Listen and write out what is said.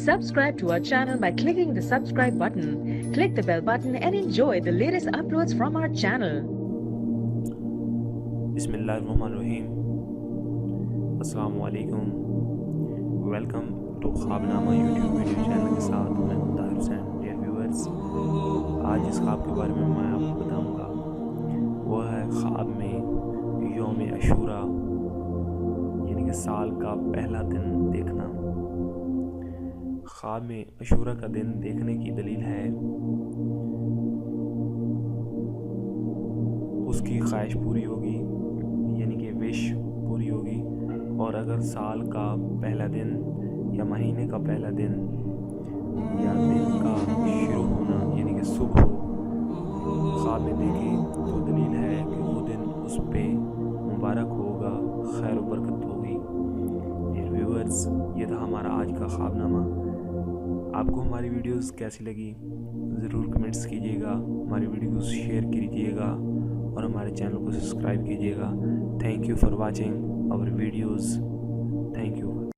Subscribe to our channel by clicking the subscribe button. Click the bell button and enjoy the latest uploads from our channel. Bismillahirrahmanirrahim. Assalamu alaikum. Welcome to ख्वाबनामा YouTube video channel के साथ मैं Tahir Hussain. Dear viewers, आज जिस ख्वाब के बारे में मैं आपको बताऊंगा वो है ख्वाब में यौम अशूरा यानी कि साल का पहला दिन देखना. ख्वाब में अशूरा का दिन देखने की दलील है उसकी ख्वाहिश पूरी होगी यानी कि विश पूरी होगी. और अगर साल का पहला दिन या महीने का पहला दिन या दिन का शुरू होना यानी कि सुबह ख्वाब में देखें तो दलील है कि वो दिन उस पे मुबारक होगा, खैर व बरकत होगी. व्यूअर्स, ये था हमारा आज का ख्वाबनामा. आपको हमारी वीडियोस कैसी लगी ज़रूर कमेंट्स कीजिएगा, हमारी वीडियोस शेयर कीजिएगा और हमारे चैनल को सब्सक्राइब कीजिएगा. Thank you for watching our videos. Thank you.